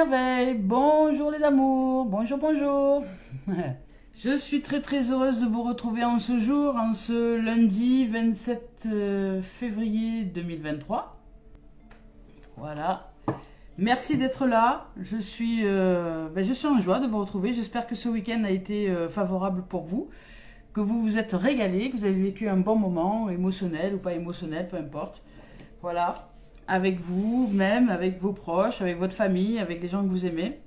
merveilles, bonjour les amours, bonjour, bonjour. Je suis très heureuse de vous retrouver en ce jour, en ce lundi 27 février 2023. Voilà, merci d'être là, je suis en joie de vous retrouver, j'espère que ce week-end a été favorable pour vous, que vous vous êtes régalés, que vous avez vécu un bon moment, émotionnel ou pas émotionnel, peu importe. Voilà, avec vous-même, avec vos proches, avec votre famille, avec les gens que vous aimez.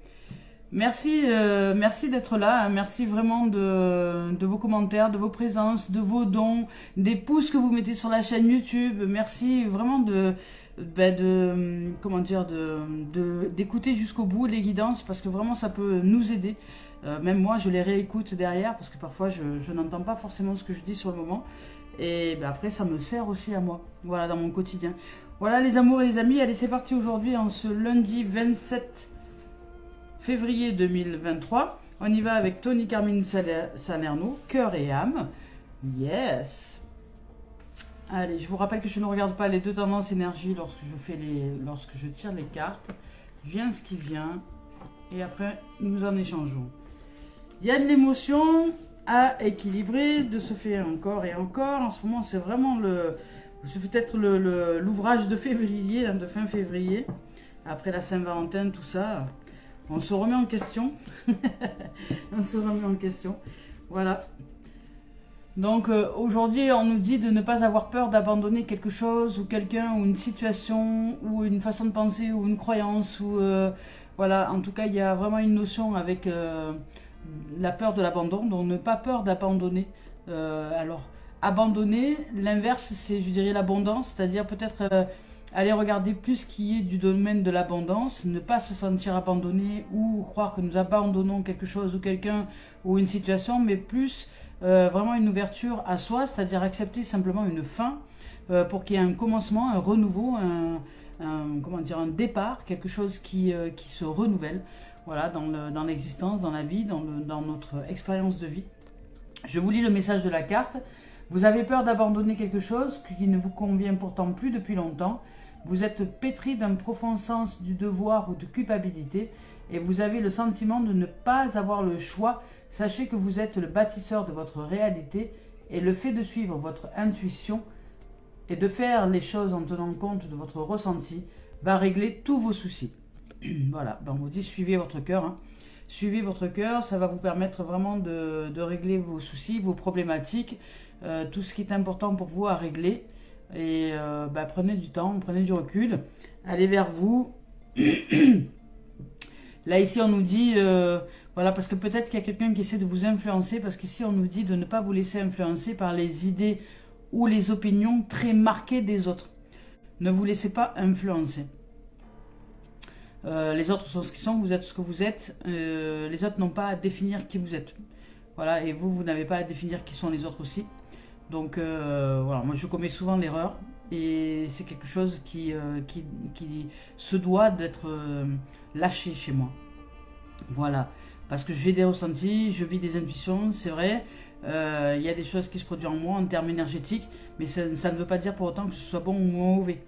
Merci, merci d'être là, hein. Merci vraiment de vos commentaires, de vos présences, de vos dons, des pouces que vous mettez sur la chaîne YouTube. Merci vraiment d'écouter jusqu'au bout les guidances parce que vraiment ça peut nous aider. Même moi, je les réécoute derrière parce que parfois je n'entends pas forcément ce que je dis sur le moment. Et après, ça me sert aussi à moi, voilà, dans mon quotidien. Voilà les amours et les amis, allez c'est parti aujourd'hui en ce lundi 27 février 2023. On y va avec Tony Carmine Salerno, cœur et âme. Yes. Allez, je vous rappelle que je ne regarde pas les deux tendances énergie lorsque je tire les cartes. Vient ce qui vient et après nous en échangeons. Il y a de l'émotion à équilibrer, de se faire encore et encore. En ce moment, c'est vraiment peut-être l'ouvrage de février, de fin février, après la Saint-Valentin, tout ça. On se remet en question. On se remet en question. Voilà. Donc aujourd'hui, on nous dit de ne pas avoir peur d'abandonner quelque chose ou quelqu'un ou une situation ou une façon de penser ou une croyance. Voilà, en tout cas, il y a vraiment une notion avec la peur de l'abandon. Donc ne pas peur d'abandonner. Alors, abandonner, l'inverse, c'est, je dirais, l'abondance. C'est-à-dire peut-être... aller regarder plus ce qui est du domaine de l'abondance, ne pas se sentir abandonné ou croire que nous abandonnons quelque chose ou quelqu'un ou une situation, mais plus vraiment une ouverture à soi, c'est-à-dire accepter simplement une fin pour qu'il y ait un commencement, un renouveau, un départ, quelque chose qui se renouvelle, voilà, dans l'existence, dans la vie, dans notre expérience de vie. Je vous lis le message de la carte. Vous avez peur d'abandonner quelque chose qui ne vous convient pourtant plus depuis longtemps. Vous êtes pétri d'un profond sens du devoir ou de culpabilité et vous avez le sentiment de ne pas avoir le choix. Sachez que vous êtes le bâtisseur de votre réalité et le fait de suivre votre intuition et de faire les choses en tenant compte de votre ressenti va régler tous vos soucis. Voilà, on vous dit suivez votre cœur, hein. Suivez votre cœur, ça va vous permettre vraiment de régler vos soucis, vos problématiques, tout ce qui est important pour vous à régler. Et prenez du temps, prenez du recul, allez vers vous. Là ici on nous dit, voilà, parce que peut-être qu'il y a quelqu'un qui essaie de vous influencer, parce qu'ici on nous dit de ne pas vous laisser influencer par les idées ou les opinions très marquées des autres. Ne vous laissez pas influencer. Les autres sont ce qu'ils sont, vous êtes ce que vous êtes, les autres n'ont pas à définir qui vous êtes. Voilà, et vous n'avez pas à définir qui sont les autres aussi. Donc voilà, moi je commets souvent l'erreur et c'est quelque chose qui se doit d'être lâché chez moi. Voilà, parce que j'ai des ressentis, je vis des intuitions, c'est vrai, il y a des choses qui se produisent en moi en termes énergétiques, mais ça ne veut pas dire pour autant que ce soit bon ou mauvais.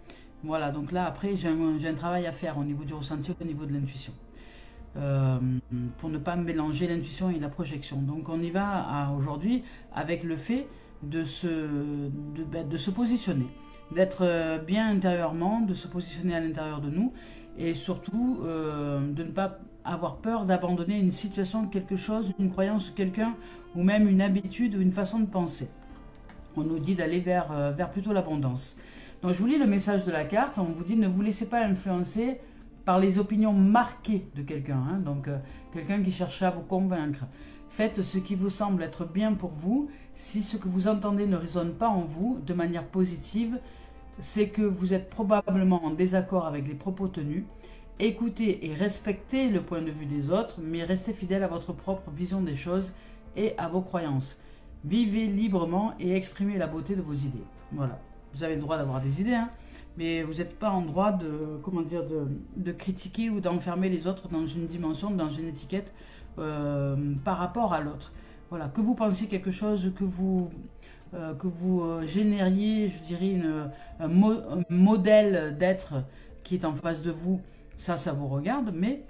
Voilà, donc là après j'ai un travail à faire au niveau du ressenti, au niveau de l'intuition. Pour ne pas mélanger l'intuition et la projection. Donc on y va aujourd'hui avec le fait de se positionner, d'être bien intérieurement, de se positionner à l'intérieur de nous et surtout de ne pas avoir peur d'abandonner une situation, quelque chose, une croyance, quelqu'un ou même une habitude ou une façon de penser. On nous dit d'aller vers plutôt l'abondance. Donc je vous lis le message de la carte, on vous dit ne vous laissez pas influencer par les opinions marquées de quelqu'un, hein, donc quelqu'un qui cherche à vous convaincre. Faites ce qui vous semble être bien pour vous. Si ce que vous entendez ne résonne pas en vous de manière positive, c'est que vous êtes probablement en désaccord avec les propos tenus. Écoutez et respectez le point de vue des autres, mais restez fidèle à votre propre vision des choses et à vos croyances. Vivez librement et exprimez la beauté de vos idées. Voilà. Vous avez le droit d'avoir des idées, hein, mais vous n'êtes pas en droit de critiquer ou d'enfermer les autres dans une dimension, dans une étiquette par rapport à l'autre. Voilà, que vous pensiez quelque chose, que vous génériez, je dirais, un modèle d'être qui est en face de vous, ça vous regarde, mais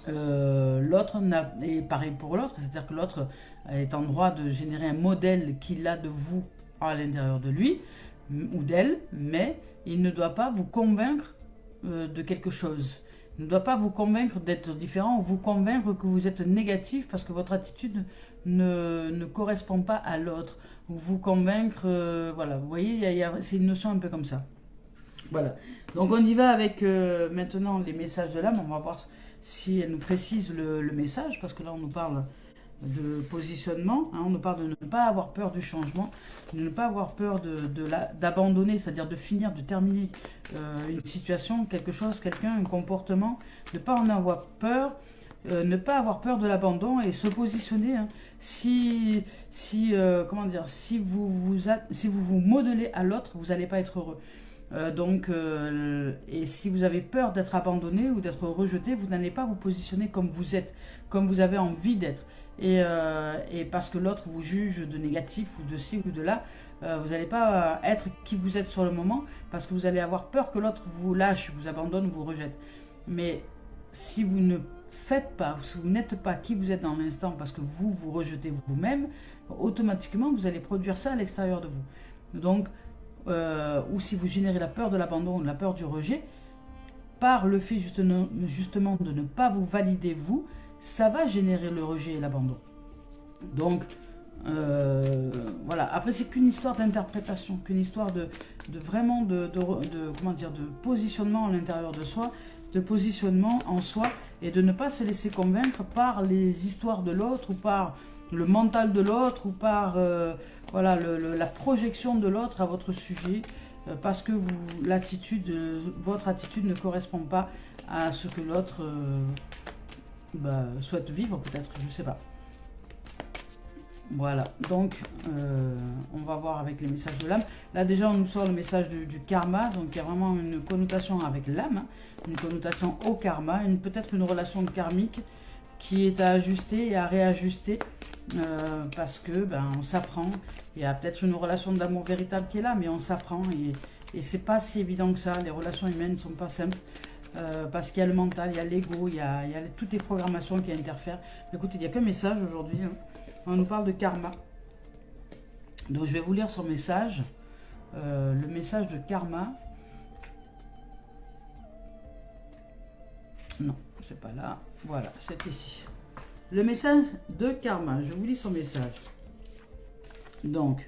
l'autre est pareil pour l'autre, c'est-à-dire que l'autre est en droit de générer un modèle qu'il a de vous à l'intérieur de lui ou d'elle, mais il ne doit pas vous convaincre de quelque chose. Il ne doit pas vous convaincre d'être différent ou vous convaincre que vous êtes négatif parce que votre attitude ne correspond pas à l'autre. Ou vous convaincre, voilà, vous voyez, c'est une notion un peu comme ça. Voilà, donc on y va avec maintenant les messages de l'âme. On va voir si elle nous précise le message, parce que là on nous parle de positionnement, hein, on nous parle de ne pas avoir peur du changement, de ne pas avoir peur d'abandonner, c'est-à-dire de finir, de terminer une situation, quelque chose, quelqu'un, un comportement, de ne pas en avoir peur, ne pas avoir peur de l'abandon et se positionner. Hein. Comment dire, si vous vous modelez à l'autre, vous n'allez pas être heureux. Et si vous avez peur d'être abandonné ou d'être rejeté, vous n'allez pas vous positionner comme vous êtes, comme vous avez envie d'être. Et parce que l'autre vous juge de négatif ou de ci ou de là, vous n'allez pas être qui vous êtes sur le moment, parce que vous allez avoir peur que l'autre vous lâche, vous abandonne, vous rejette. Mais si vous ne faites pas, si vous n'êtes pas qui vous êtes dans l'instant, parce que vous vous rejetez vous-même, automatiquement vous allez produire ça à l'extérieur de vous. Donc, ou si vous générez la peur de l'abandon ou la peur du rejet, par le fait justement de ne pas vous valider vous, ça va générer le rejet et l'abandon. Donc, voilà. Après, c'est qu'une histoire d'interprétation, qu'une histoire de comment dire, de positionnement à l'intérieur de soi, de positionnement en soi, et de ne pas se laisser convaincre par les histoires de l'autre, ou par le mental de l'autre, ou par voilà, la projection de l'autre à votre sujet, parce que votre attitude ne correspond pas à ce que l'autre souhaite vivre, peut-être, je ne sais pas. Voilà, donc on va voir avec les messages de l'âme. Là déjà on nous sort le message du karma, donc il y a vraiment une connotation avec l'âme, hein, une connotation au karma, peut-être une relation karmique qui est à ajuster et à réajuster, parce que on s'apprend. Il y a peut-être une relation d'amour véritable qui est là, mais on s'apprend, et c'est pas si évident que ça. Les relations humaines ne sont pas simples, parce qu'il y a le mental, il y a l'ego, il y a toutes les programmations qui interfèrent. Écoutez, il n'y a qu'un message aujourd'hui, hein. On nous parle de karma. Donc je vais vous lire son message, le message de karma. Non, c'est pas là. Voilà, c'est ici. Le message de karma. Je vous lis son message. Donc,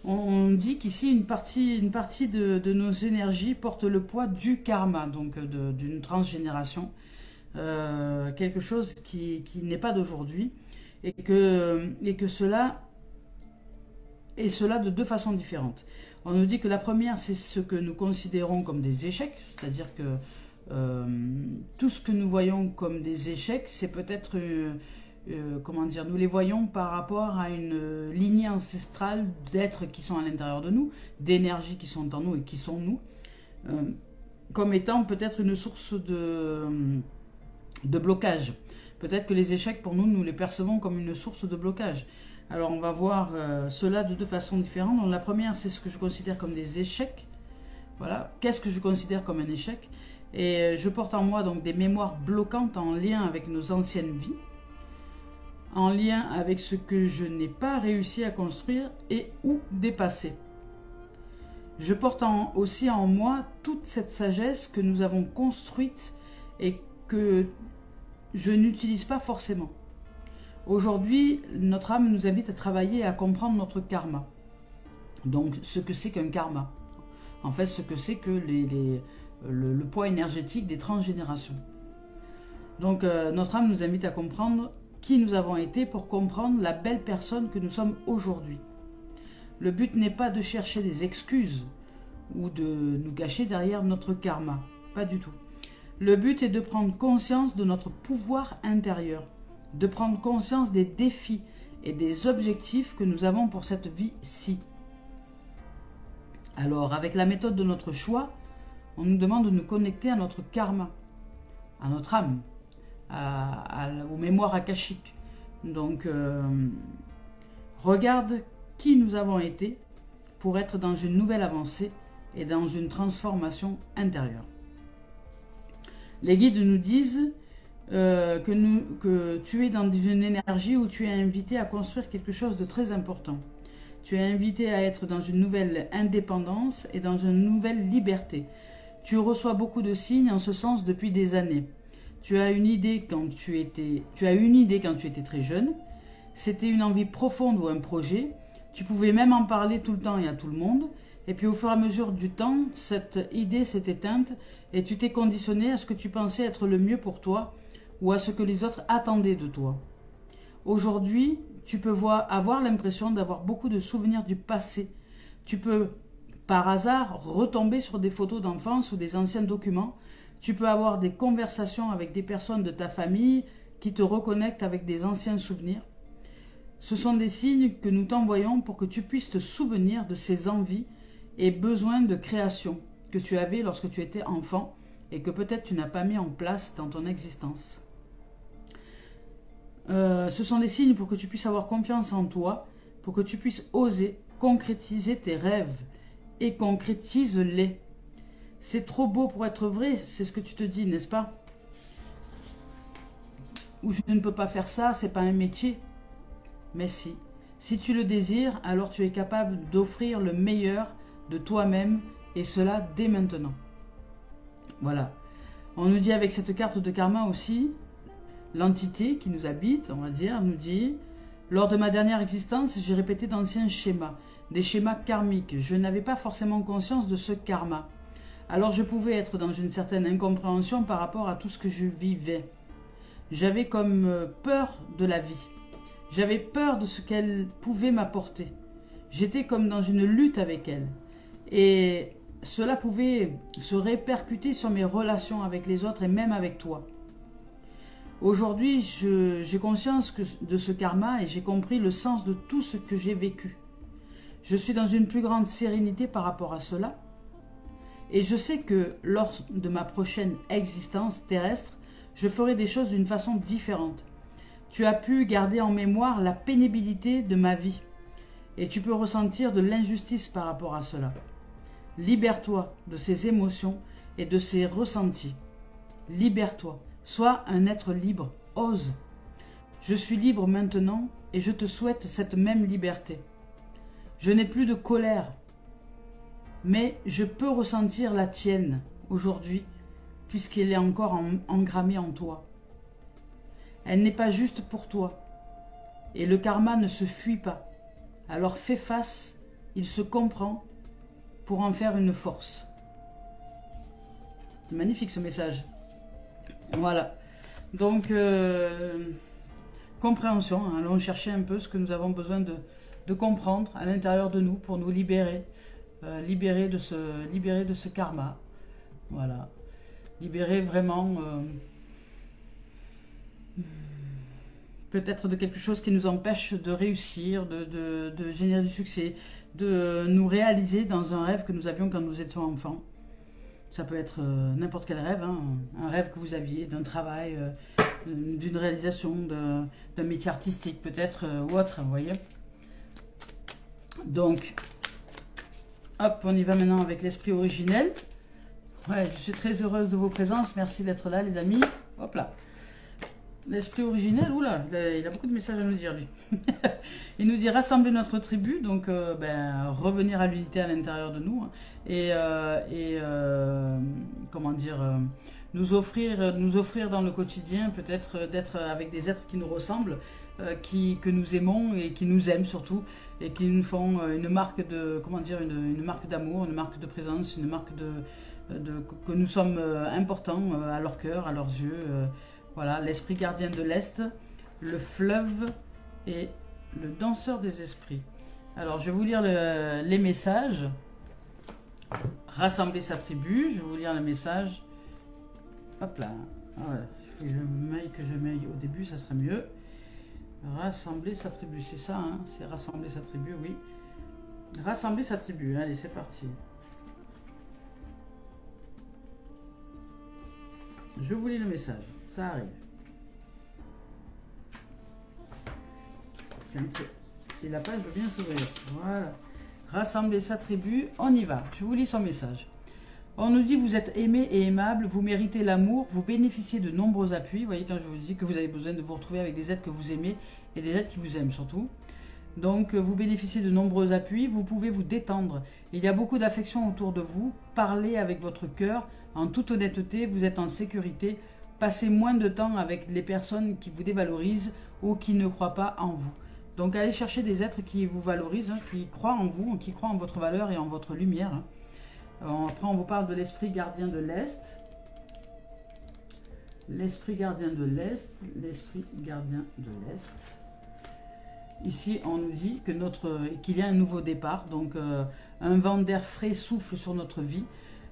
on dit qu'ici une partie de nos énergies porte le poids du karma, donc d'une transgénération, quelque chose qui n'est pas d'aujourd'hui, et que cela de deux façons différentes. On nous dit que la première, c'est ce que nous considérons comme des échecs, c'est-à-dire que tout ce que nous voyons comme des échecs, c'est peut-être, comment dire, nous les voyons par rapport à une lignée ancestrale d'êtres qui sont à l'intérieur de nous, d'énergies qui sont en nous et qui sont nous, comme étant peut-être une source de blocage. Peut-être que les échecs, pour nous, nous les percevons comme une source de blocage. Alors, on va voir cela de deux façons différentes. Donc, la première, c'est ce que je considère comme des échecs. Voilà. Qu'est-ce que je considère comme un échec? Et je porte en moi donc des mémoires bloquantes en lien avec nos anciennes vies, en lien avec ce que je n'ai pas réussi à construire et ou dépasser. Je porte aussi en moi toute cette sagesse que nous avons construite et que je n'utilise pas forcément. Aujourd'hui, notre âme nous invite à travailler et à comprendre notre karma. Donc, ce que c'est qu'un karma. En fait, ce que c'est que le poids énergétique des transgénérations. Donc, notre âme nous invite à comprendre qui nous avons été pour comprendre la belle personne que nous sommes aujourd'hui. Le but n'est pas de chercher des excuses ou de nous cacher derrière notre karma. Pas du tout. Le but est de prendre conscience de notre pouvoir intérieur, de prendre conscience des défis et des objectifs que nous avons pour cette vie-ci. Alors, avec la méthode de notre choix, on nous demande de nous connecter à notre karma, à notre âme, aux mémoires akashiques. Donc, regarde qui nous avons été pour être dans une nouvelle avancée et dans une transformation intérieure. Les guides nous disent que tu es dans une énergie où tu es invité à construire quelque chose de très important. Tu es invité à être dans une nouvelle indépendance et dans une nouvelle liberté. Tu reçois beaucoup de signes en ce sens depuis des années. Tu as eu une idée quand tu étais très jeune. C'était une envie profonde ou un projet. Tu pouvais même en parler tout le temps et à tout le monde. Et puis au fur et à mesure du temps, cette idée s'est éteinte et tu t'es conditionné à ce que tu pensais être le mieux pour toi ou à ce que les autres attendaient de toi. Aujourd'hui, tu peux avoir l'impression d'avoir beaucoup de souvenirs du passé. Tu peux, par hasard, retomber sur des photos d'enfance ou des anciens documents. Tu peux avoir des conversations avec des personnes de ta famille qui te reconnectent avec des anciens souvenirs. Ce sont des signes que nous t'envoyons pour que tu puisses te souvenir de ces envies et besoins de création que tu avais lorsque tu étais enfant et que peut-être tu n'as pas mis en place dans ton existence. Ce sont des signes pour que tu puisses avoir confiance en toi, pour que tu puisses oser concrétiser tes rêves et concrétise-les. C'est trop beau pour être vrai, c'est ce que tu te dis, n'est-ce pas? Ou je ne peux pas faire ça, c'est pas un métier. Mais si. Si tu le désires, alors tu es capable d'offrir le meilleur de toi-même et cela dès maintenant. Voilà. On nous dit avec cette carte de karma aussi, l'entité qui nous habite, on va dire, nous dit « Lors de ma dernière existence, j'ai répété d'anciens schémas, des schémas karmiques. Je n'avais pas forcément conscience de ce karma. Alors je pouvais être dans une certaine incompréhension par rapport à tout ce que je vivais. J'avais comme peur de la vie. J'avais peur de ce qu'elle pouvait m'apporter. J'étais comme dans une lutte avec elle. Et cela pouvait se répercuter sur mes relations avec les autres et même avec toi. Aujourd'hui, j'ai conscience de ce karma et j'ai compris le sens de tout ce que j'ai vécu. Je suis dans une plus grande sérénité par rapport à cela. Et je sais que lors de ma prochaine existence terrestre, je ferai des choses d'une façon différente. Tu as pu garder en mémoire la pénibilité de ma vie. Et tu peux ressentir de l'injustice par rapport à cela. Libère-toi de ces émotions et de ces ressentis. Libère-toi. Sois un être libre. Ose. Je suis libre maintenant et je te souhaite cette même liberté. Je n'ai plus de colère. Mais je peux ressentir la tienne aujourd'hui puisqu'elle est encore engrammée en toi. Elle n'est pas juste pour toi. Et le karma ne se fuit pas. Alors fais face, il se comprend pour en faire une force. C'est magnifique ce message. Voilà. Donc, compréhension. Hein. Allons chercher un peu ce que nous avons besoin de comprendre à l'intérieur de nous pour nous libérer. Libérer de ce karma. Voilà. Libérer vraiment... peut-être de quelque chose qui nous empêche de réussir, de générer du succès, de nous réaliser dans un rêve que nous avions quand nous étions enfants. Ça peut être n'importe quel rêve, hein, un rêve que vous aviez, d'un travail, d'une réalisation, d'un métier artistique peut-être, ou autre, vous voyez. Donc, hop, on y va maintenant avec l'esprit originel. Ouais, je suis très heureuse de vos présences, merci d'être là les amis. Hop là. L'esprit originel, oula, il a beaucoup de messages à nous dire lui. Il nous dit rassembler notre tribu, donc revenir à l'unité à l'intérieur de nous, hein, comment dire, nous offrir dans le quotidien peut-être d'être avec des êtres qui nous ressemblent, que nous aimons et qui nous aiment surtout, et qui nous font une marque de, comment dire, une marque d'amour, une marque de présence, une marque que nous sommes importants à leur cœur, à leurs yeux. Voilà, l'esprit gardien de l'Est, le fleuve et le danseur des esprits. Alors, je vais vous lire les messages. Rassembler sa tribu, je vais vous lire le message. Hop là, voilà. Que je maille au début, ça serait mieux. Rassembler sa tribu, c'est ça, hein, c'est rassembler sa tribu, oui. Rassembler sa tribu, allez, c'est parti. Je vous lis le message. Ça arrive. Si la page veut bien s'ouvrir. Voilà. Rassembler sa tribu, on y va. Je vous lis son message. On nous dit vous êtes aimé et aimable, vous méritez l'amour, vous bénéficiez de nombreux appuis. Vous voyez quand je vous dis que vous avez besoin de vous retrouver avec des êtres que vous aimez et des êtres qui vous aiment surtout. Donc vous bénéficiez de nombreux appuis, vous pouvez vous détendre. Il y a beaucoup d'affection autour de vous, parlez avec votre cœur, en toute honnêteté, vous êtes en sécurité. Passez moins de temps avec les personnes qui vous dévalorisent ou qui ne croient pas en vous. Donc allez chercher des êtres qui vous valorisent, qui croient en vous, qui croient en votre valeur et en votre lumière. Après, on vous parle de l'esprit gardien de l'Est. L'esprit gardien de l'Est. L'esprit gardien de l'Est. Ici, on nous dit que qu'il y a un nouveau départ. Donc, un vent d'air frais souffle sur notre vie.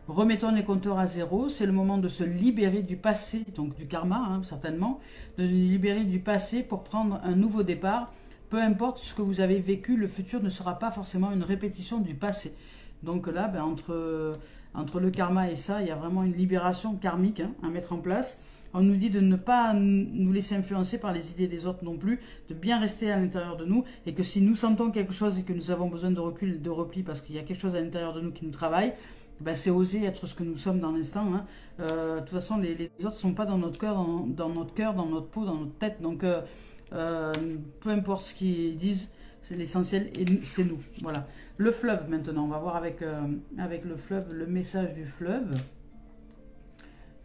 Remettons les compteurs à zéro. C'est le moment de se libérer du passé, donc du karma, hein, certainement. De se libérer du passé pour prendre un nouveau départ. Peu importe ce que vous avez vécu, le futur ne sera pas forcément une répétition du passé. Donc là, ben, entre le karma et ça, il y a vraiment une libération karmique hein, à mettre en place. On nous dit de ne pas nous laisser influencer par les idées des autres non plus, de bien rester à l'intérieur de nous, et que si nous sentons quelque chose et que nous avons besoin de recul, de repli, parce qu'il y a quelque chose à l'intérieur de nous qui nous travaille, ben c'est oser être ce que nous sommes dans l'instant. Hein. De toute façon, les autres ne sont pas dans notre cœur, dans notre peau, dans notre tête. Donc, peu importe ce qu'ils disent, c'est l'essentiel et c'est nous. Voilà. Le fleuve maintenant, on va voir avec le fleuve, le message du fleuve.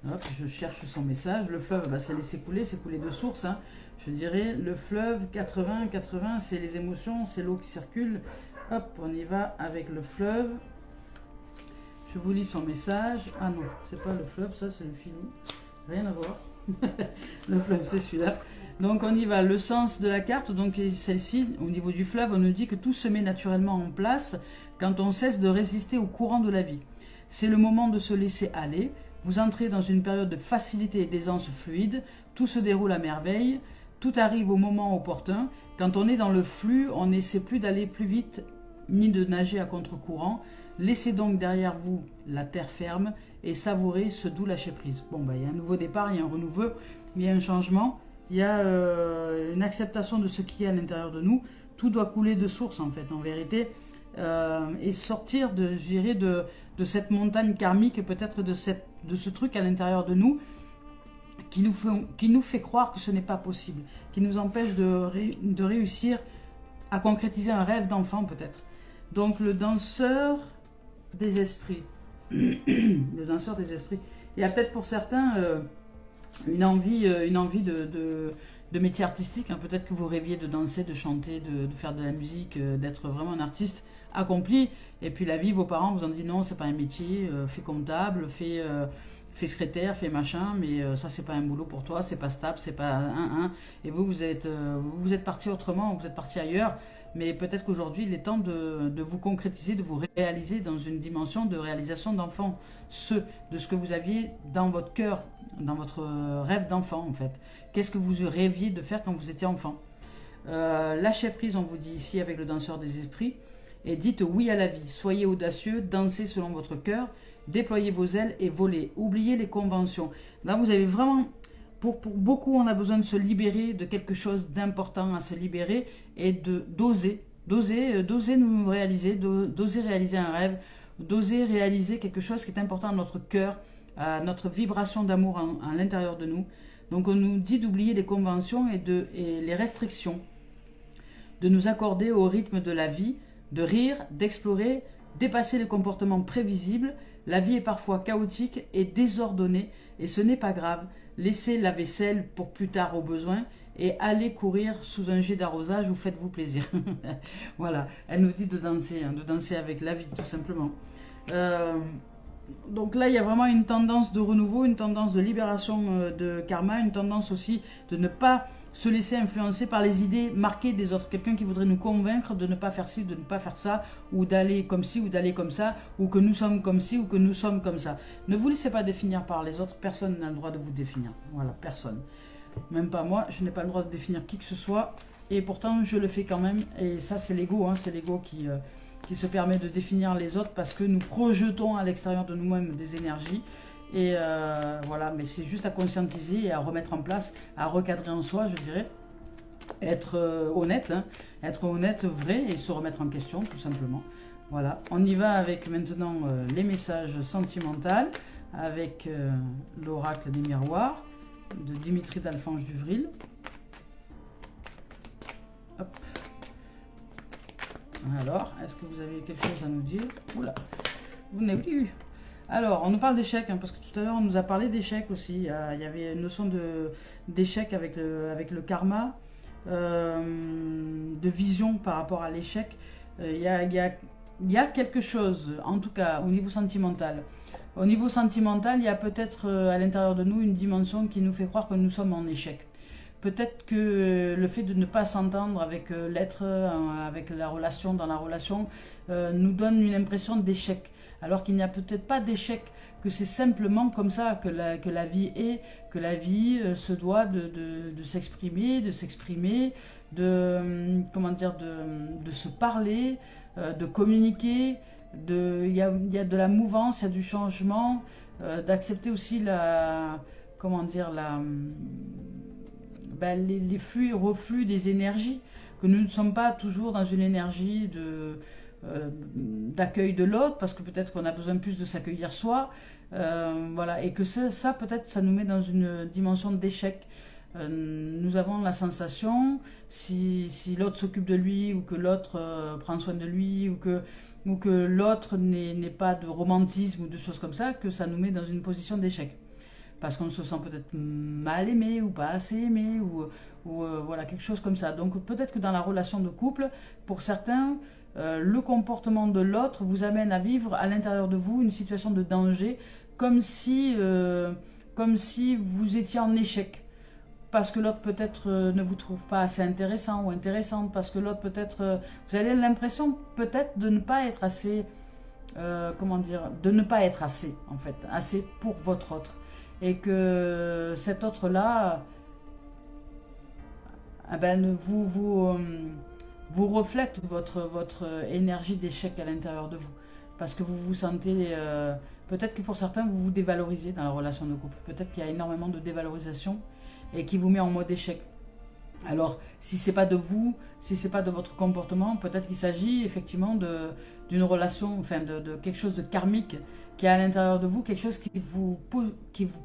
Hop, je cherche son message. Le fleuve, bah, c'est laisser couler, c'est couler de source. Hein. Je dirais le fleuve 80, c'est les émotions, c'est l'eau qui circule. Hop, on y va avec le fleuve. Je vous lis son message. Ah non, c'est pas le fleuve, ça c'est le filou. Rien à voir. Le fleuve, c'est celui-là. Donc on y va, le sens de la carte, donc celle-ci, au niveau du fleuve, on nous dit que tout se met naturellement en place quand on cesse de résister au courant de la vie. C'est le moment de se laisser aller, vous entrez dans une période de facilité et d'aisance fluide, tout se déroule à merveille, tout arrive au moment opportun. Quand on est dans le flux, on n'essaie plus d'aller plus vite, ni de nager à contre-courant. Laissez donc derrière vous la terre ferme et savourez ce doux lâcher-prise. Bon, bah, il y a un nouveau départ, il y a un renouveau, il y a un changement. Il y a une acceptation de ce qui est à l'intérieur de nous. Tout doit couler de source, en fait, en vérité. Et sortir, je dirais, de cette montagne karmique, peut-être de ce truc à l'intérieur de nous, qui nous fait croire que ce n'est pas possible, qui nous empêche de réussir à concrétiser un rêve d'enfant, peut-être. Donc, le danseur des esprits. Le danseur des esprits. Il y a peut-être pour certains... une envie de métier artistique, hein. Peut-être que vous rêviez de danser, de chanter, de faire de la musique, d'être vraiment un artiste accompli, et puis la vie, vos parents vous ont dit non, c'est pas un métier, fais comptable, fais secrétaire, fais machin, mais ça c'est pas un boulot pour toi, c'est pas stable, c'est pas et vous êtes parti autrement, vous êtes parti ailleurs. Mais peut-être qu'aujourd'hui, il est temps de vous concrétiser, de vous réaliser dans une dimension de réalisation d'enfant. De ce que vous aviez dans votre cœur, dans votre rêve d'enfant, en fait. Qu'est-ce que vous rêviez de faire quand vous étiez enfant? Lâchez prise, on vous dit ici, avec le danseur des esprits. Et dites oui à la vie. Soyez audacieux, dansez selon votre cœur, déployez vos ailes et volez. Oubliez les conventions. Là, vous avez vraiment... Pour beaucoup, on a besoin de se libérer de quelque chose d'important à se libérer et d'oser nous réaliser, d'oser réaliser un rêve, d'oser réaliser quelque chose qui est important à notre cœur, à notre vibration d'amour à l'intérieur de nous. Donc on nous dit d'oublier les conventions et les restrictions, de nous accorder au rythme de la vie, de rire, d'explorer, dépasser les comportements prévisibles. La vie est parfois chaotique et désordonnée et ce n'est pas grave. Laissez la vaisselle pour plus tard au besoin et allez courir sous un jet d'arrosage ou faites-vous plaisir. Voilà, elle nous dit de danser avec la vie tout simplement. Donc là, il y a vraiment une tendance de renouveau, une tendance de libération de karma, une tendance aussi de ne pas se laisser influencer par les idées marquées des autres. Quelqu'un qui voudrait nous convaincre de ne pas faire ci, de ne pas faire ça, ou d'aller comme ci, ou d'aller comme ça, ou que nous sommes comme ci, ou que nous sommes comme ça. Ne vous laissez pas définir par les autres, personne n'a le droit de vous définir. Voilà, personne. Même pas moi, je n'ai pas le droit de définir qui que ce soit, et pourtant je le fais quand même, et ça c'est l'ego, hein, c'est l'ego qui se permet de définir les autres, parce que nous projetons à l'extérieur de nous-mêmes des énergies. Et voilà, mais c'est juste à conscientiser et à remettre en place, à recadrer en soi, je dirais. Être honnête, hein, être honnête, vrai, et se remettre en question, tout simplement. Voilà, on y va avec maintenant les messages sentimentaux, avec l'oracle des miroirs de Dimitri d'Alphonse Duvril. Hop. Alors, est-ce que vous avez quelque chose à nous dire? Oula, vous n'avez plus. Alors, on nous parle d'échecs, hein, parce que tout à l'heure, on nous a parlé d'échecs aussi. Il y avait une notion d'échec avec le karma, de vision par rapport à l'échec. Il y a quelque chose, en tout cas, au niveau sentimental. Au niveau sentimental, il y a peut-être à l'intérieur de nous une dimension qui nous fait croire que nous sommes en échec. Peut-être que le fait de ne pas s'entendre avec l'être, avec la relation, dans la relation, nous donne une impression d'échec. Alors qu'il n'y a peut-être pas d'échec, que c'est simplement comme ça que la vie est, que la vie se doit de s'exprimer, comment dire, de se parler, de communiquer. Il y a de la mouvance, il y a du changement, d'accepter aussi comment dire, les flux et reflux des énergies, que nous ne sommes pas toujours dans une énergie d'accueil de l'autre, parce que peut-être qu'on a besoin plus de s'accueillir soi, voilà, et que ça peut-être ça nous met dans une dimension d'échec. Nous avons la sensation, si l'autre s'occupe de lui, ou que l'autre prend soin de lui, ou que l'autre n'est pas de romantisme ou de choses comme ça, que ça nous met dans une position d'échec. Parce qu'on se sent peut-être mal aimé ou pas assez aimé, ou voilà, quelque chose comme ça. Donc peut-être que dans la relation de couple, pour certains, le comportement de l'autre vous amène à vivre à l'intérieur de vous une situation de danger, comme si vous étiez en échec. Parce que l'autre peut-être ne vous trouve pas assez intéressant ou intéressante, parce que l'autre peut-être, vous avez l'impression peut-être de ne pas être assez, comment dire, de ne pas être assez, en fait, assez pour votre autre. Et que cet autre-là, vous reflète votre énergie d'échec à l'intérieur de vous. Parce que vous vous sentez, peut-être que pour certains, vous vous dévalorisez dans la relation de couple. Peut-être qu'il y a énormément de dévalorisation et qui vous met en mode échec. Alors, si ce n'est pas de vous, si ce n'est pas de votre comportement, peut-être qu'il s'agit effectivement d'une relation, enfin de quelque chose de karmique qui est à l'intérieur de vous, quelque chose qui vous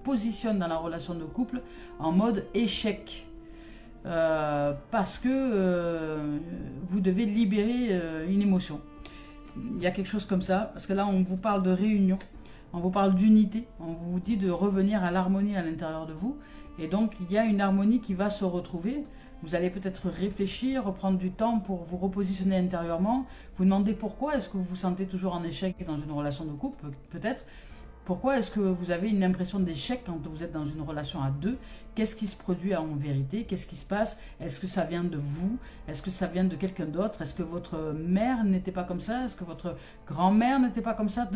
positionne dans la relation de couple en mode échec. Parce que vous devez libérer une émotion. Il y a quelque chose comme ça, parce que là on vous parle de réunion, on vous parle d'unité, on vous dit de revenir à l'harmonie à l'intérieur de vous, et donc il y a une harmonie qui va se retrouver. Vous allez peut-être réfléchir, reprendre du temps pour vous repositionner intérieurement, vous demander pourquoi est-ce que vous vous sentez toujours en échec dans une relation de couple, peut-être. Pourquoi est-ce que vous avez une impression d'échec quand vous êtes dans une relation à deux? Qu'est-ce qui se produit en vérité? Qu'est-ce qui se passe? Est-ce que ça vient de vous? Est-ce que ça vient de quelqu'un d'autre? Est-ce que votre mère n'était pas comme ça? Est-ce que votre grand-mère n'était pas comme ça?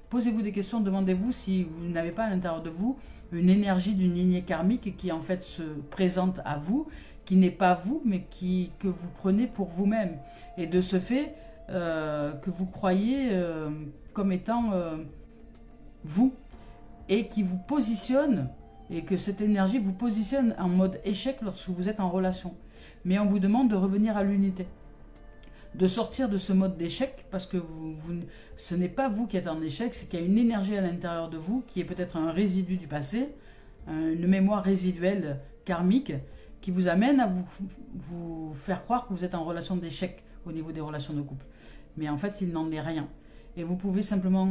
Posez-vous des questions, demandez-vous si vous n'avez pas à l'intérieur de vous une énergie d'une lignée karmique qui en fait se présente à vous, qui n'est pas vous, mais que vous prenez pour vous-même. Et de ce fait, que vous croyez comme étant vous, et qui vous positionne, et que cette énergie vous positionne en mode échec lorsque vous êtes en relation. Mais on vous demande de revenir à l'unité, de sortir de ce mode d'échec, parce que ce n'est pas vous qui êtes en échec, c'est qu'il y a une énergie à l'intérieur de vous, qui est peut-être un résidu du passé, une mémoire résiduelle karmique, qui vous amène à vous faire croire que vous êtes en relation d'échec au niveau des relations de couple. Mais en fait, il n'en est rien. Et vous pouvez simplement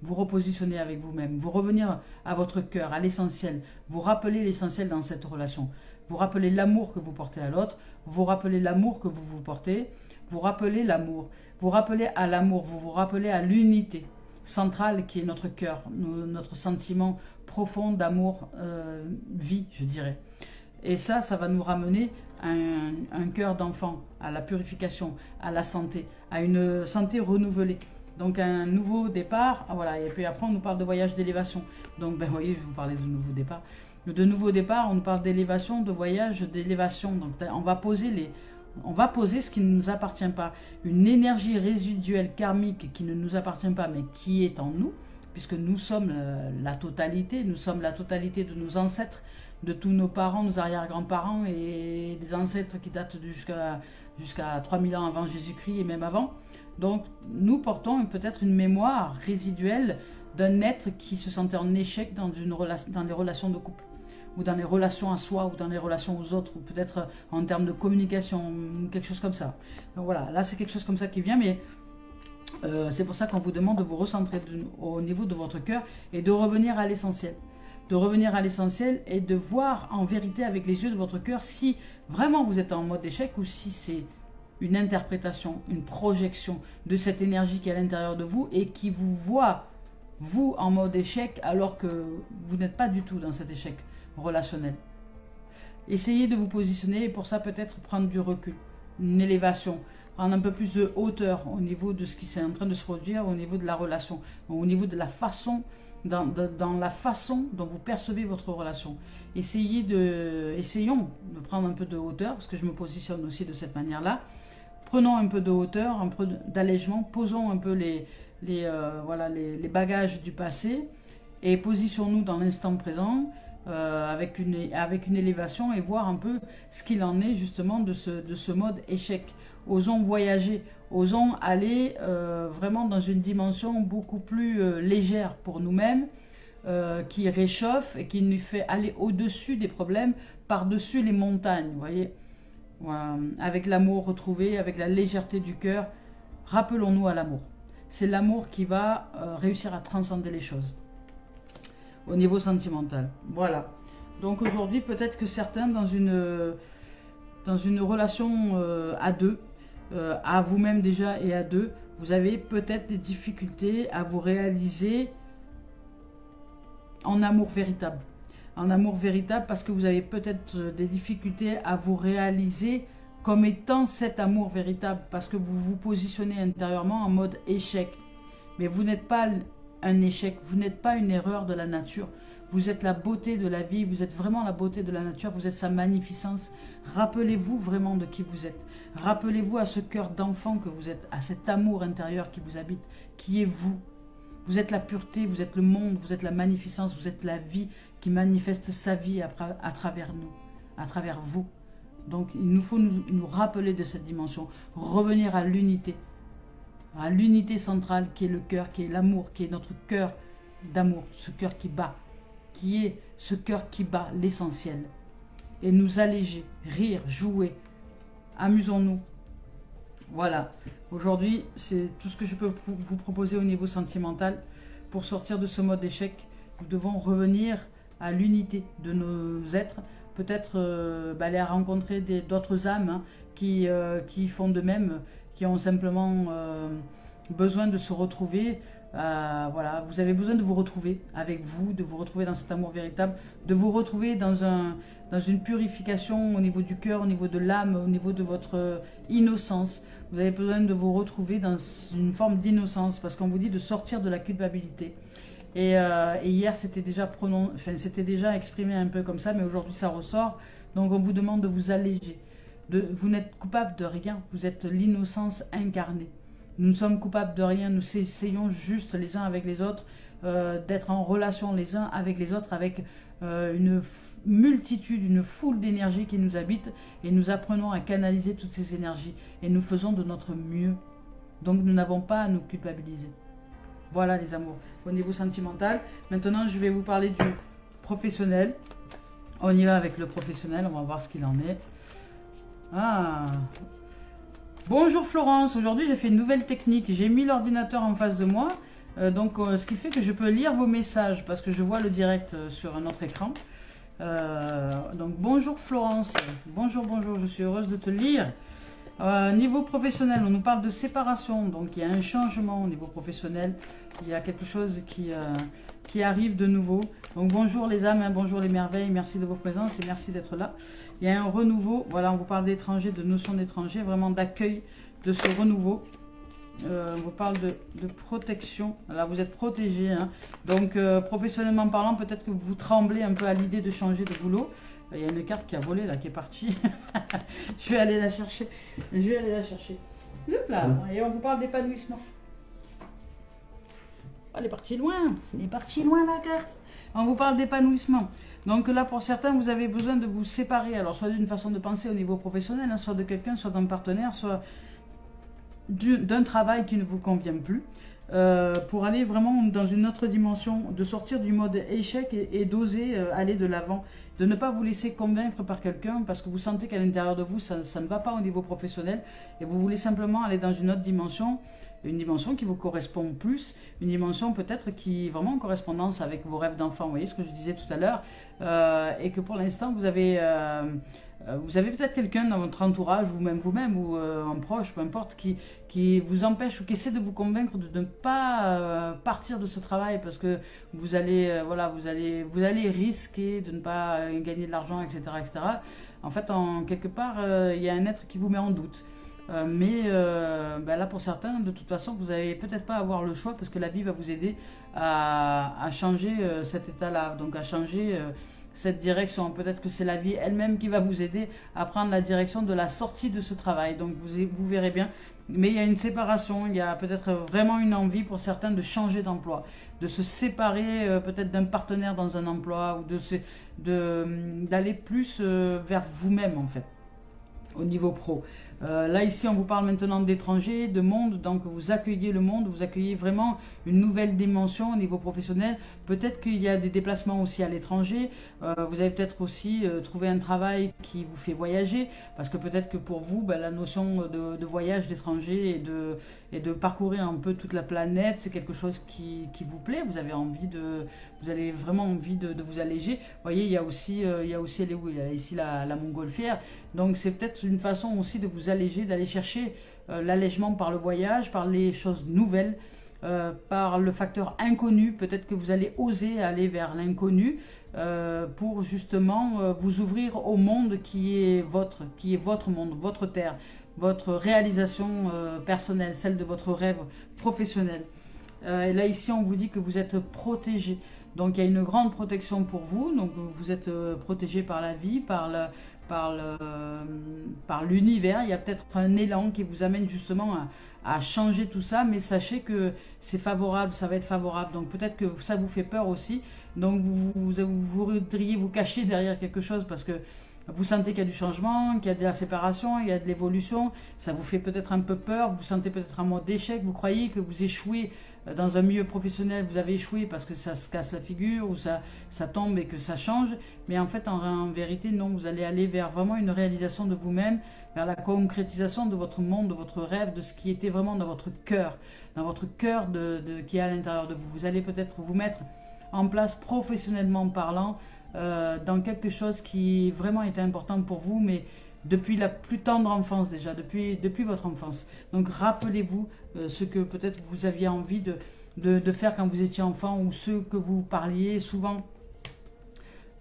vous repositionner avec vous-même, vous revenir à votre cœur, à l'essentiel, vous rappeler l'essentiel dans cette relation, vous rappeler l'amour que vous portez à l'autre, vous rappeler l'amour que vous vous portez, vous rappelez l'amour, vous rappelez à l'amour, vous vous rappelez à l'unité centrale qui est notre cœur, notre sentiment profond d'amour, vie, je dirais. Et ça va nous ramener à un cœur d'enfant, à la purification, à la santé, à une santé renouvelée. Donc un nouveau départ, voilà, et puis après on nous parle de voyage d'élévation. Donc ben vous voyez, je vais vous parler de nouveau départ. De nouveau départ, on nous parle d'élévation, de voyage d'élévation. Donc on va poser ce qui ne nous appartient pas. Une énergie résiduelle karmique qui ne nous appartient pas, mais qui est en nous, puisque nous sommes la totalité, nous sommes la totalité de nos ancêtres, de tous nos parents, nos arrière-grands-parents et des ancêtres qui datent jusqu'à 3000 ans avant Jésus-Christ et même avant. Donc, nous portons peut-être une mémoire résiduelle d'un être qui se sentait en échec dans les relations de couple, ou dans les relations à soi, ou dans les relations aux autres, ou peut-être en termes de communication, quelque chose comme ça. Donc voilà, là c'est quelque chose comme ça qui vient, mais c'est pour ça qu'on vous demande de vous recentrer au niveau de votre cœur et de revenir à l'essentiel. De revenir à l'essentiel et de voir en vérité avec les yeux de votre cœur si vraiment vous êtes en mode échec ou si c'est une interprétation, une projection de cette énergie qui est à l'intérieur de vous et qui vous voit, vous, en mode échec alors que vous n'êtes pas du tout dans cet échec relationnel. Essayez de vous positionner et pour ça peut-être prendre du recul, une élévation, prendre un peu plus de hauteur au niveau de ce qui est en train de se produire, au niveau de la relation, au niveau de la façon, dans la façon dont vous percevez votre relation. Essayons de prendre un peu de hauteur, parce que je me positionne aussi de cette manière-là. Prenons un peu de hauteur, un peu d'allègement, posons un peu les bagages du passé et positionnons-nous dans l'instant présent avec une élévation et voir un peu ce qu'il en est justement de ce mode échec. Osons voyager, osons aller vraiment dans une dimension beaucoup plus légère pour nous-mêmes, qui réchauffe et qui nous fait aller au-dessus des problèmes, par-dessus les montagnes, vous voyez. Avec l'amour retrouvé, avec la légèreté du cœur, rappelons-nous à l'amour. C'est l'amour qui va réussir à transcender les choses au niveau sentimental. Voilà. Donc aujourd'hui, peut-être que certains dans une relation à deux, à vous-même déjà et à deux, vous avez peut-être des difficultés à vous réaliser en amour véritable. En amour véritable parce que vous avez peut-être des difficultés à vous réaliser comme étant cet amour véritable parce que vous vous positionnez intérieurement en mode échec. Mais vous n'êtes pas un échec, vous n'êtes pas une erreur de la nature. Vous êtes la beauté de la vie, vous êtes vraiment la beauté de la nature, vous êtes sa magnificence. Rappelez-vous vraiment de qui vous êtes. Rappelez-vous à ce cœur d'enfant que vous êtes, à cet amour intérieur qui vous habite, qui est vous. Vous êtes la pureté, vous êtes le monde, vous êtes la magnificence, vous êtes la vie qui manifeste sa vie à travers nous, à travers vous. Donc il nous faut nous rappeler de cette dimension, revenir à l'unité centrale qui est le cœur, qui est l'amour, qui est notre cœur d'amour, ce cœur qui bat, qui est ce cœur qui bat, l'essentiel. Et nous alléger, rire, jouer, amusons-nous. Voilà, aujourd'hui c'est tout ce que je peux vous proposer au niveau sentimental. Pour sortir de ce mode d'échec, nous devons revenir à l'unité de nos êtres, peut-être aller rencontrer d'autres âmes hein, qui font de même, qui ont simplement besoin de se retrouver. Voilà, vous avez besoin de vous retrouver avec vous, de vous retrouver dans cet amour véritable, de vous retrouver dans une purification au niveau du cœur, au niveau de l'âme, au niveau de votre innocence. Vous avez besoin de vous retrouver dans une forme d'innocence parce qu'on vous dit de sortir de la culpabilité. Et hier, c'était déjà exprimé un peu comme ça, mais aujourd'hui, ça ressort. Donc, on vous demande de vous alléger. Vous n'êtes coupable de rien. Vous êtes l'innocence incarnée. Nous ne sommes coupables de rien. Nous essayons juste les uns avec les autres d'être en relation les uns avec les autres avec une multitude, une foule d'énergie qui nous habite et nous apprenons à canaliser toutes ces énergies et nous faisons de notre mieux. Donc, nous n'avons pas à nous culpabiliser. Voilà les amours, au niveau sentimental. Maintenant, je vais vous parler du professionnel. On y va avec le professionnel, on va voir ce qu'il en est. Ah. Bonjour Florence, aujourd'hui j'ai fait une nouvelle technique. J'ai mis l'ordinateur en face de moi, ce qui fait que je peux lire vos messages parce que je vois le direct sur un autre écran. Donc bonjour Florence, bonjour, je suis heureuse de te lire. Niveau professionnel, on nous parle de séparation, donc il y a un changement au niveau professionnel, il y a quelque chose qui arrive de nouveau. Donc bonjour les âmes, hein, bonjour les merveilles, merci de vos présences et merci d'être là. Il y a un renouveau, voilà, on vous parle d'étrangers, de notion d'étranger, vraiment d'accueil de ce renouveau. On vous parle de protection, là vous êtes protégé, hein. Donc professionnellement parlant, peut-être que vous tremblez un peu à l'idée de changer de boulot. Il y a une carte qui a volé là, qui est partie. Je vais aller la chercher. Hop là. Et on vous parle d'épanouissement. Elle est partie loin. La carte. On vous parle d'épanouissement. Donc là, pour certains, vous avez besoin de vous séparer. Alors, soit d'une façon de penser au niveau professionnel, hein, soit de quelqu'un, soit d'un partenaire, soit d'un travail qui ne vous convient plus, pour aller vraiment dans une autre dimension, de sortir du mode échec et d'oser aller de l'avant, de ne pas vous laisser convaincre par quelqu'un parce que vous sentez qu'à l'intérieur de vous, ça ne va pas au niveau professionnel et vous voulez simplement aller dans une autre dimension, une dimension qui vous correspond plus, une dimension peut-être qui est vraiment en correspondance avec vos rêves d'enfant, vous voyez ce que je disais tout à l'heure, et que pour l'instant vous avez peut-être quelqu'un dans votre entourage, vous-même ou un proche, peu importe, qui vous empêche ou qui essaie de vous convaincre de ne pas partir de ce travail parce que vous allez risquer de ne pas gagner de l'argent, etc., etc. En fait, quelque part, il y a un être qui vous met en doute. Mais là, pour certains, de toute façon, vous n'allez peut-être pas avoir le choix parce que la vie va vous aider à changer cet état-là, donc à changer cette direction. Peut-être que c'est la vie elle-même qui va vous aider à prendre la direction de la sortie de ce travail. Donc vous verrez bien. Mais il y a une séparation, il y a peut-être vraiment une envie pour certains de changer d'emploi, de se séparer peut-être d'un partenaire dans un emploi ou d'aller plus vers vous-même en fait, au niveau pro. Là ici on vous parle maintenant d'étrangers, de monde, donc vous accueillez le monde, vous accueillez vraiment une nouvelle dimension au niveau professionnel. Peut-être qu'il y a des déplacements aussi à l'étranger, vous avez peut-être aussi trouvé un travail qui vous fait voyager, parce que peut-être que pour vous, la notion de voyage d'étranger et de parcourir un peu toute la planète, c'est quelque chose qui vous plaît, vous avez vraiment envie de vous alléger. Vous voyez, il y a aussi ici la montgolfière, donc c'est peut-être une façon aussi de vous alléger, d'aller chercher l'allègement par le voyage, par les choses nouvelles, par le facteur inconnu. Peut-être que vous allez oser aller vers l'inconnu pour justement vous ouvrir au monde qui est votre monde, votre terre, votre réalisation personnelle, celle de votre rêve professionnel. Et là ici on vous dit que vous êtes protégé. Donc il y a une grande protection pour vous, donc vous êtes protégé par la vie, par l'univers. Il y a peut-être un élan qui vous amène justement à changer tout ça, mais sachez que c'est favorable, ça va être favorable. Donc peut-être que ça vous fait peur aussi, donc vous voudriez vous cacher derrière quelque chose parce que vous sentez qu'il y a du changement, qu'il y a de la séparation, il y a de l'évolution, ça vous fait peut-être un peu peur, vous sentez peut-être un mode d'échec, vous croyez que vous échouez dans un milieu professionnel, vous avez échoué parce que ça se casse la figure ou ça tombe et que ça change, mais en fait en vérité non, vous allez aller vers vraiment une réalisation de vous-même, vers la concrétisation de votre monde, de votre rêve, de ce qui était vraiment dans votre cœur qui est à l'intérieur de vous. Vous allez peut-être vous mettre en place professionnellement parlant, dans quelque chose qui vraiment était important pour vous, mais depuis la plus tendre enfance déjà, depuis votre enfance. Donc rappelez-vous ce que peut-être vous aviez envie de faire quand vous étiez enfant, ou ce que vous parliez souvent.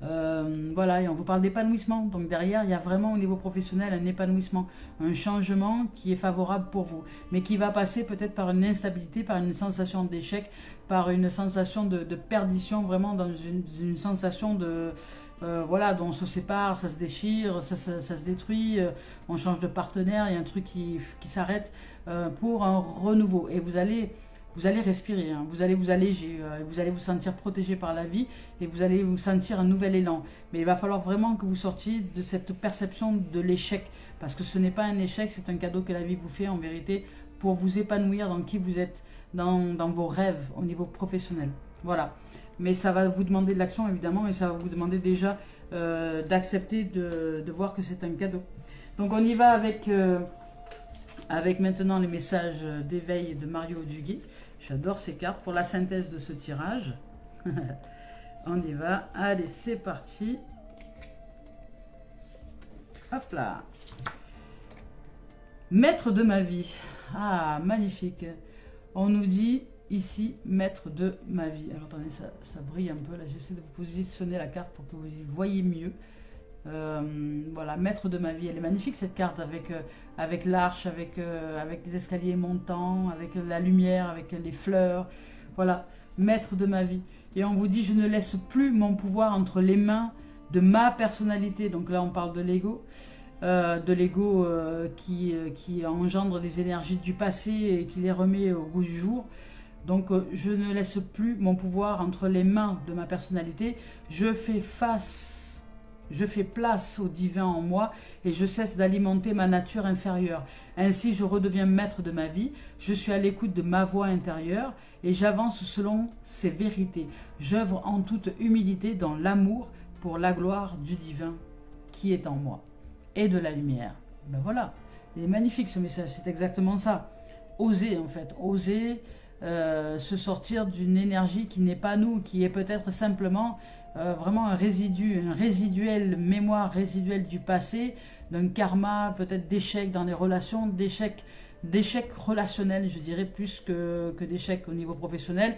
Voilà, et on vous parle d'épanouissement. Donc derrière, il y a vraiment au niveau professionnel un épanouissement, un changement qui est favorable pour vous, mais qui va passer peut-être par une instabilité, par une sensation d'échec, par une sensation de perdition, vraiment dans une sensation de... voilà, dont on se sépare, ça se déchire, ça se détruit, on change de partenaire, il y a un truc qui s'arrête pour un renouveau. Et vous allez respirer, hein, vous allez vous alléger, vous allez vous sentir protégé par la vie et vous allez vous sentir un nouvel élan. Mais il va falloir vraiment que vous sortiez de cette perception de l'échec, parce que ce n'est pas un échec, c'est un cadeau que la vie vous fait en vérité pour vous épanouir dans qui vous êtes, dans vos rêves au niveau professionnel. Voilà. Mais ça va vous demander de l'action évidemment, et ça va vous demander déjà d'accepter de voir que c'est un cadeau. Donc on y va avec maintenant les messages d'éveil de Mario Duguay. J'adore ces cartes pour la synthèse de ce tirage. On y va. Allez, c'est parti. Hop là. Maître de ma vie. Ah, magnifique. On nous dit ici, maître de ma vie. Alors attendez, ça brille un peu. Là, j'essaie de vous positionner la carte pour que vous y voyez mieux. Voilà, maître de ma vie. Elle est magnifique cette carte, avec l'arche, avec des escaliers montants, avec la lumière, avec les fleurs. Voilà, maître de ma vie. Et on vous dit, je ne laisse plus mon pouvoir entre les mains de ma personnalité. Donc là on parle de l'ego, qui engendre des énergies du passé et qui les remet au goût du jour. Donc je ne laisse plus mon pouvoir entre les mains de ma personnalité. Je fais face Je fais place au divin en moi et je cesse d'alimenter ma nature inférieure. Ainsi, je redeviens maître de ma vie. Je suis à l'écoute de ma voix intérieure et j'avance selon ses vérités. J'œuvre en toute humilité dans l'amour pour la gloire du divin qui est en moi et de la lumière. Ben voilà, il est magnifique ce message, c'est exactement ça. Oser en fait, oser se sortir d'une énergie qui n'est pas nous, qui est peut-être simplement vraiment un résidu, une résiduelle mémoire résiduelle du passé, d'un karma, peut-être d'échecs dans les relations, d'échecs relationnels, je dirais, plus que d'échecs au niveau professionnel.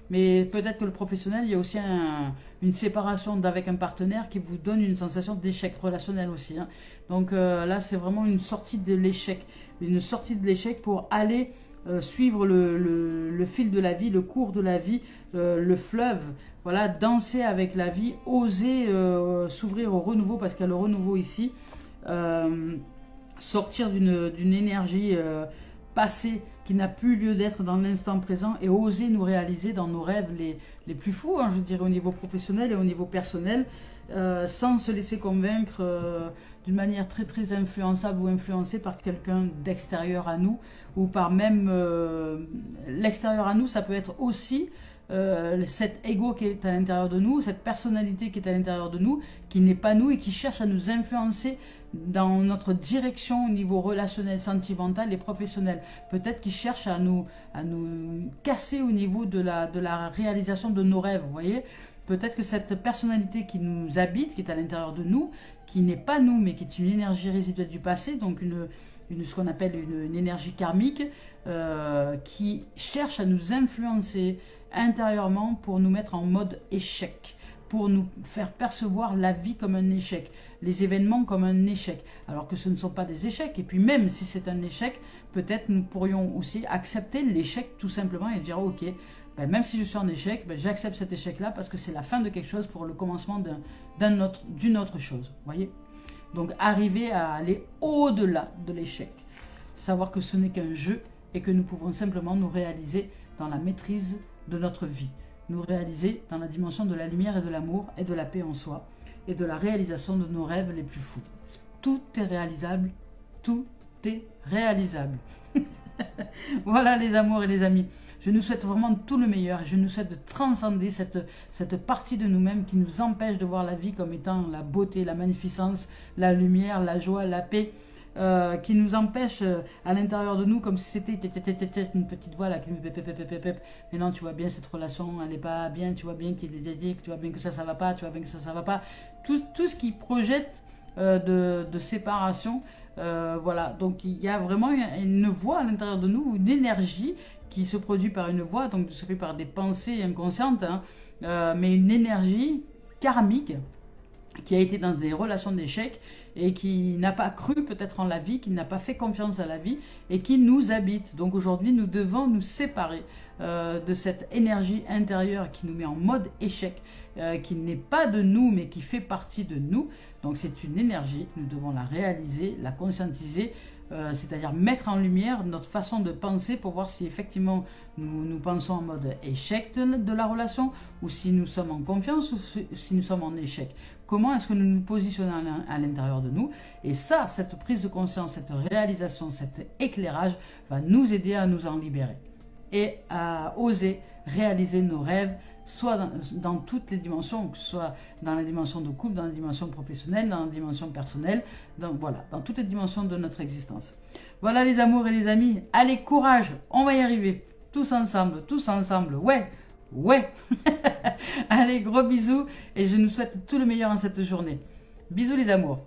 Mais peut-être que le professionnel, il y a aussi une séparation avec un partenaire qui vous donne une sensation d'échec relationnel aussi. Hein. Donc là, c'est vraiment une sortie de l'échec. Une sortie de l'échec pour aller suivre le fil de la vie, le cours de la vie, le fleuve. Voilà, danser avec la vie, oser s'ouvrir au renouveau, parce qu'il y a le renouveau ici. Sortir d'une énergie passée qui n'a plus lieu d'être dans l'instant présent et oser nous réaliser dans nos rêves les plus fous, hein, je dirais au niveau professionnel et au niveau personnel, sans se laisser convaincre d'une manière très très influençable ou influencée par quelqu'un d'extérieur à nous, ou par même l'extérieur à nous. Ça peut être aussi cet ego qui est à l'intérieur de nous, cette personnalité qui est à l'intérieur de nous, qui n'est pas nous et qui cherche à nous influencer dans notre direction au niveau relationnel, sentimental et professionnel. Peut-être qu'il cherche à nous casser au niveau de la réalisation de nos rêves, vous voyez. Peut-être que cette personnalité qui nous habite, qui est à l'intérieur de nous, qui n'est pas nous, mais qui est une énergie résiduelle du passé, donc ce qu'on appelle une énergie karmique, qui cherche à nous influencer intérieurement pour nous mettre en mode échec, pour nous faire percevoir la vie comme un échec, les événements comme un échec, alors que ce ne sont pas des échecs. Et puis même si c'est un échec, peut-être nous pourrions aussi accepter l'échec tout simplement et dire ok, ben même si je suis en échec, ben j'accepte cet échec-là parce que c'est la fin de quelque chose pour le commencement d'une autre chose, voyez. Donc arriver à aller au-delà de l'échec, savoir que ce n'est qu'un jeu et que nous pouvons simplement nous réaliser dans la maîtrise de notre vie, nous réaliser dans la dimension de la lumière et de l'amour et de la paix en soi et de la réalisation de nos rêves les plus fous. Tout est réalisable, tout est réalisable. Voilà les amours et les amis. Je nous souhaite vraiment tout le meilleur et je nous souhaite de transcender cette partie de nous-mêmes qui nous empêche de voir la vie comme étant la beauté, la magnificence, la lumière, la joie, la paix, qui nous empêche à l'intérieur de nous comme si c'était une petite voix là qui nous pep. Mais non, tu vois bien cette relation, elle n'est pas bien, tu vois bien qu'il est dédié, tu vois bien que ça va pas, tu vois bien que ça va pas. Tout ce qui projette de séparation, voilà. Donc il y a vraiment une voix à l'intérieur de nous, une énergie qui se produit par une voix, donc se fait par des pensées inconscientes, hein, mais une énergie karmique qui a été dans des relations d'échec et qui n'a pas cru peut-être en la vie, qui n'a pas fait confiance à la vie et qui nous habite. Donc aujourd'hui, nous devons nous séparer de cette énergie intérieure qui nous met en mode échec, qui n'est pas de nous mais qui fait partie de nous. Donc c'est une énergie, nous devons la réaliser, la conscientiser, c'est-à-dire mettre en lumière notre façon de penser pour voir si effectivement nous pensons en mode échec de la relation ou si nous sommes en confiance ou si nous sommes en échec. Comment est-ce que nous nous positionnons à l'intérieur de nous? Et ça, cette prise de conscience, cette réalisation, cet éclairage va nous aider à nous en libérer et à oser réaliser nos rêves, soit dans toutes les dimensions, que ce soit dans la dimension de couple, dans la dimension professionnelle, dans la dimension personnelle, dans toutes les dimensions de notre existence. Voilà les amours et les amis, allez courage, on va y arriver, tous ensemble, ouais. Allez, gros bisous et je nous souhaite tout le meilleur en cette journée. Bisous les amours.